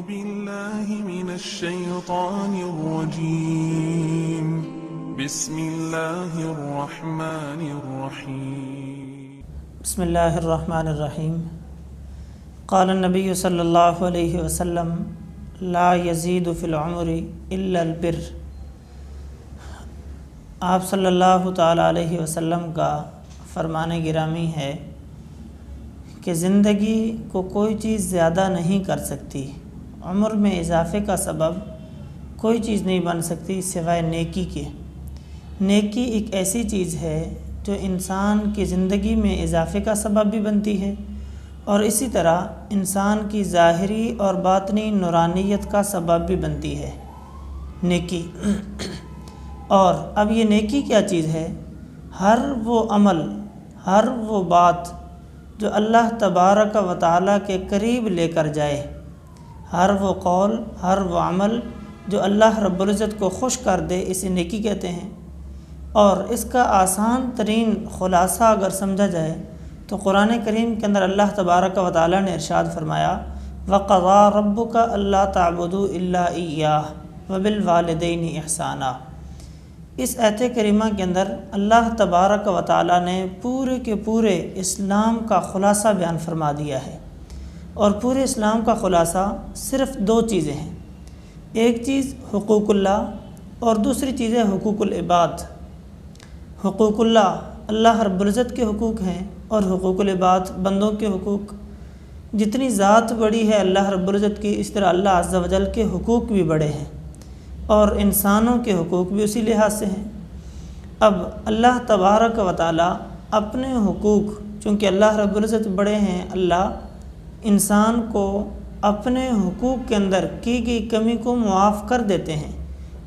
بالله من الشيطان الرجيم بسم الله الرحمن الرحيم بسم اللہ الرحمن الرحیم قال النبی صلی اللہ علیہ وسلم لا یزید فی العمر الا البر۔ آپ صلی اللہ تعالیٰ علیہ وسلم کا فرمان گرامی ہے کہ زندگی کو کوئی چیز زیادہ نہیں کر سکتی، عمر میں اضافے کا سبب کوئی چیز نہیں بن سکتی سوائے نیکی کے۔ نیکی ایک ایسی چیز ہے جو انسان کی زندگی میں اضافے کا سبب بھی بنتی ہے اور اسی طرح انسان کی ظاہری اور باطنی نورانیت کا سبب بھی بنتی ہے نیکی۔ اور اب یہ نیکی کیا چیز ہے؟ ہر وہ عمل، ہر وہ بات جو اللہ تبارک و تعالیٰ کے قریب لے کر جائے، ہر وہ قول، ہر وہ عمل جو اللہ رب العزت کو خوش کر دے، اسے نیکی کہتے ہیں۔ اور اس کا آسان ترین خلاصہ اگر سمجھا جائے تو قرآن کریم کے اندر اللہ تبارک و تعالیٰ نے ارشاد فرمایا وَقَضَىٰ رَبُّكَ أَلَّا تَعْبُدُوا إِلَّا إِيَّاهُ وَبِالْوَالِدَيْنِ إِحْسَانًا۔ اس آیت کریمہ کے اندر اللہ تبارک و تعالیٰ نے پورے کے پورے اسلام کا خلاصہ بیان فرما دیا ہے، اور پورے اسلام کا خلاصہ صرف دو چیزیں ہیں، ایک چیز حقوق اللہ اور دوسری چیز ہے حقوق العباد۔ حقوق اللہ اللہ رب العزت کے حقوق ہیں، اور حقوق العباد بندوں کے حقوق۔ جتنی ذات بڑی ہے اللہ رب العزت کی، اس طرح اللہ عز و جل کے حقوق بھی بڑے ہیں، اور انسانوں کے حقوق بھی اسی لحاظ سے ہیں۔ اب اللہ تبارک و تعالیٰ اپنے حقوق، چونکہ اللہ رب العزت بڑے ہیں، اللہ انسان کو اپنے حقوق کے اندر کی گئی کمی کو معاف کر دیتے ہیں،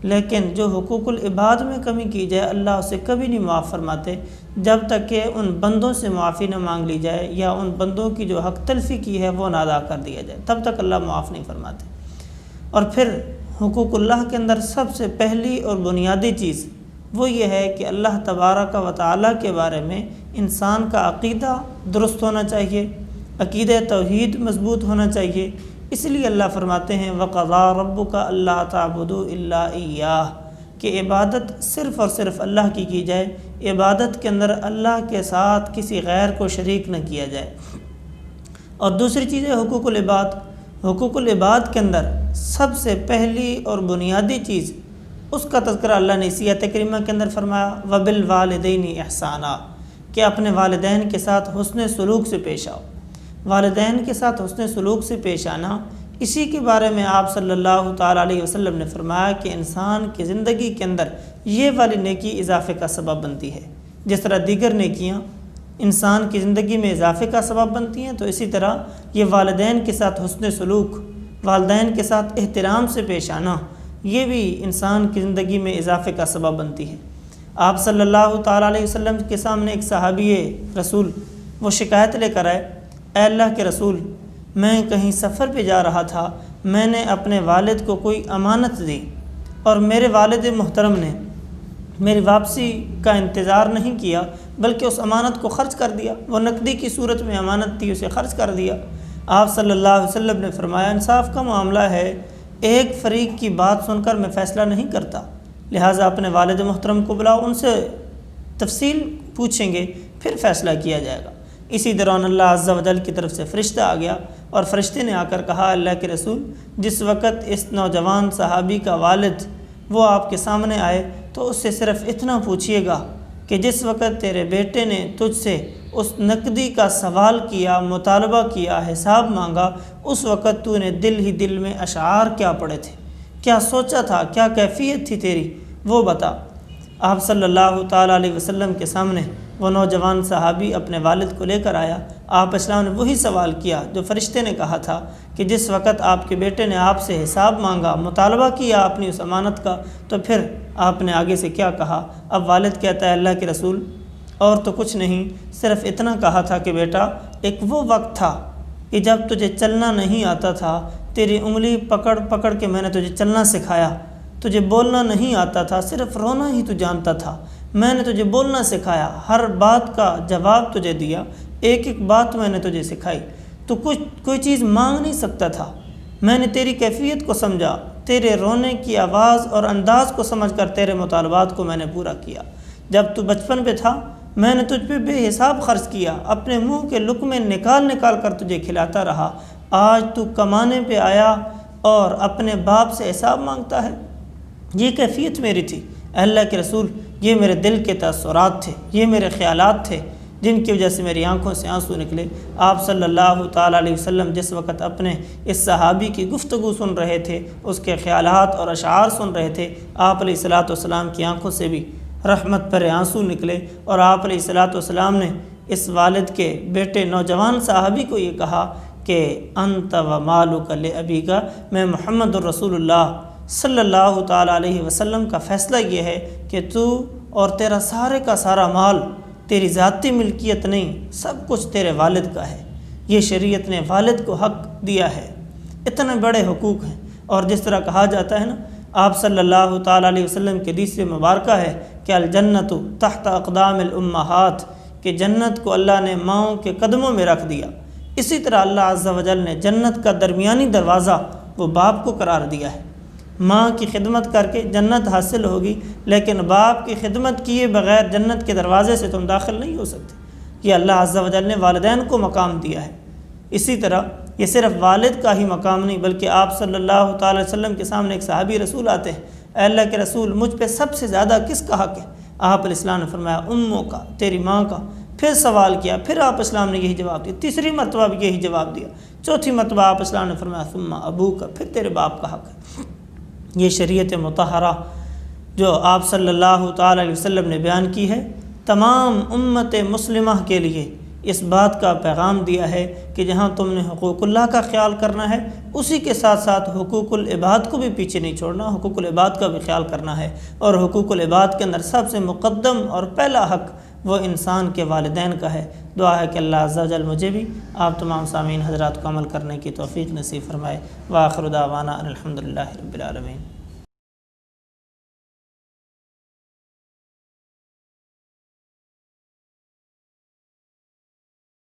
لیکن جو حقوق العباد میں کمی کی جائے اللہ اسے کبھی نہیں معاف فرماتے جب تک کہ ان بندوں سے معافی نہ مانگ لی جائے یا ان بندوں کی جو حق تلفی کی ہے وہ نہ ادا کر دیا جائے، تب تک اللہ معاف نہیں فرماتے۔ اور پھر حقوق اللہ کے اندر سب سے پہلی اور بنیادی چیز وہ یہ ہے کہ اللہ تبارک و تعالیٰ کے بارے میں انسان کا عقیدہ درست ہونا چاہیے، عقیدہ توحید مضبوط ہونا چاہیے۔ اس لیے اللہ فرماتے ہیں وَقَضَىٰ رَبُّكَ أَلَّا تَعْبُدُوا إِلَّا إِيَّاهُ، کہ عبادت صرف اور صرف اللہ کی جائے، عبادت کے اندر اللہ کے ساتھ کسی غیر کو شریک نہ کیا جائے۔ اور دوسری چیز ہے حقوق العباد۔ حقوق العباد کے اندر سب سے پہلی اور بنیادی چیز، اس کا تذکرہ اللہ نے اسی آیت کریمہ کے اندر فرمایا وَبِالْوَالِدَيْنِ إِحْسَانًا، کہ اپنے والدین کے ساتھ حسن سلوک سے پیش آؤ۔ والدین کے ساتھ حسن سلوک سے پیش آنا، اسی کے بارے میں آپ صلی اللہ تعالیٰ علیہ وسلم نے فرمایا کہ انسان کی زندگی کے اندر یہ والی نیکی اضافے کا سبب بنتی ہے۔ جس طرح دیگر نیکیاں انسان کی زندگی میں اضافے کا سبب بنتی ہیں، تو اسی طرح یہ والدین کے ساتھ حسن سلوک، والدین کے ساتھ احترام سے پیش آنا، یہ بھی انسان کی زندگی میں اضافے کا سبب بنتی ہے۔ آپ صلی اللہ تعالیٰ علیہ وسلم کے سامنے ایک صحابی رسول وہ شکایت لے کر آئے، اے اللہ کے رسول، میں کہیں سفر پہ جا رہا تھا، میں نے اپنے والد کو کوئی امانت دی اور میرے والد محترم نے میری واپسی کا انتظار نہیں کیا بلکہ اس امانت کو خرچ کر دیا، وہ نقدی کی صورت میں امانت تھی، اسے خرچ کر دیا۔ آپ صلی اللہ علیہ وسلم نے فرمایا انصاف کا معاملہ ہے، ایک فریق کی بات سن کر میں فیصلہ نہیں کرتا، لہٰذا اپنے والد محترم کو بلاؤ، ان سے تفصیل پوچھیں گے پھر فیصلہ کیا جائے گا۔ اسی دوران اللہ عز و جل کی طرف سے فرشتہ آ گیا اور فرشتے نے آ کر کہا اللہ کے رسول، جس وقت اس نوجوان صحابی کا والد وہ آپ کے سامنے آئے تو اس سے صرف اتنا پوچھیے گا کہ جس وقت تیرے بیٹے نے تجھ سے اس نقدی کا سوال کیا، مطالبہ کیا، حساب مانگا، اس وقت تو نے دل ہی دل میں اشعار کیا پڑے تھے، کیا سوچا تھا، کیا کیفیت تھی تیری، وہ بتا۔ آپ صلی اللہ تعالیٰ علیہ وسلم کے سامنے وہ نوجوان صحابی اپنے والد کو لے کر آیا۔ آپ اسلام نے وہی سوال کیا جو فرشتے نے کہا تھا کہ جس وقت آپ کے بیٹے نے آپ سے حساب مانگا، مطالبہ کیا اپنی اس امانت کا، تو پھر آپ نے آگے سے کیا کہا؟ اب والد کہتا ہے اللہ کے رسول اور تو کچھ نہیں، صرف اتنا کہا تھا کہ بیٹا ایک وہ وقت تھا کہ جب تجھے چلنا نہیں آتا تھا، تیری انگلی پکڑ پکڑ کے میں نے تجھے چلنا سکھایا، تجھے بولنا نہیں آتا تھا، صرف رونا ہی تو جانتا تھا، میں نے تجھے بولنا سکھایا، ہر بات کا جواب تجھے دیا، ایک ایک بات میں نے تجھے سکھائی، تو کوئی چیز مانگ نہیں سکتا تھا، میں نے تیری کیفیت کو سمجھا، تیرے رونے کی آواز اور انداز کو سمجھ کر تیرے مطالبات کو میں نے پورا کیا۔ جب تو بچپن پہ تھا میں نے تجھ پہ بے حساب خرچ کیا، اپنے منہ کے لقمے نکال نکال کر تجھے کھلاتا رہا۔ آج تو کمانے پہ آیا اور اپنے باپ سے حساب مانگتا ہے۔ یہ کیفیت میری تھی اے اللہ کے رسول، یہ میرے دل کے تاثرات تھے، یہ میرے خیالات تھے جن کی وجہ سے میری آنکھوں سے آنسو نکلے۔ آپ صلی اللہ تعالیٰ علیہ وسلم جس وقت اپنے اس صحابی کی گفتگو سن رہے تھے، اس کے خیالات اور اشعار سن رہے تھے، آپ علیہ الصلاۃ والسلام کی آنکھوں سے بھی رحمت پر آنسو نکلے، اور آپ علیہ الصلاۃ والسلام نے اس والد کے بیٹے نوجوان صحابی کو یہ کہا کہ انت و مالک لابیک، میں محمد الرسول اللہ صلی اللہ تعالیٰ علیہ وسلم کا فیصلہ یہ ہے کہ تو اور تیرا سارے کا سارا مال تیری ذاتی ملکیت نہیں، سب کچھ تیرے والد کا ہے۔ یہ شریعت نے والد کو حق دیا ہے، اتنے بڑے حقوق ہیں۔ اور جس طرح کہا جاتا ہے نا، آپ صلی اللہ تعالیٰ علیہ وسلم کے حدیث مبارکہ ہے کہ الجنت تحت اقدام الامہات، کہ جنت کو اللہ نے ماؤں کے قدموں میں رکھ دیا۔ اسی طرح اللہ عز و جل نے جنت کا درمیانی دروازہ وہ باپ کو قرار دیا ہے۔ ماں کی خدمت کر کے جنت حاصل ہوگی، لیکن باپ کی خدمت کیے بغیر جنت کے دروازے سے تم داخل نہیں ہو سکتے۔ یہ اللہ عز و جل نے والدین کو مقام دیا ہے۔ اسی طرح یہ صرف والد کا ہی مقام نہیں، بلکہ آپ صلی اللہ تعالی وسلم کے سامنے ایک صحابی رسول آتے ہیں، اے اللہ کے رسول مجھ پہ سب سے زیادہ کس کا حق ہے؟ آپ علیہ السلام نے فرمایا اموں کا، تیری ماں کا۔ پھر سوال کیا، پھر آپ اسلام نے یہی جواب دیا، تیسری مرتبہ بھی یہی جواب دیا، چوتھی مرتبہ آپ اسلام نے فرمایا ثم ابو کا، پھر تیرے باپ کا حق ہے۔ یہ شریعت مطہرہ جو آپ صلی اللہ تعالی علیہ وسلم نے بیان کی ہے، تمام امت مسلمہ کے لیے اس بات کا پیغام دیا ہے کہ جہاں تم نے حقوق اللہ کا خیال کرنا ہے، اسی کے ساتھ ساتھ حقوق العباد کو بھی پیچھے نہیں چھوڑنا، حقوق العباد کا بھی خیال کرنا ہے۔ اور حقوق العباد کے اندر سب سے مقدم اور پہلا حق وہ انسان کے والدین کا ہے۔ دعا ہے کہ اللہ عز و جل مجھے بھی آپ تمام سامعین حضرات کو عمل کرنے کی توفیق نصیب فرمائے۔ وآخر دعوانا ان الحمد للہ رب العالمین۔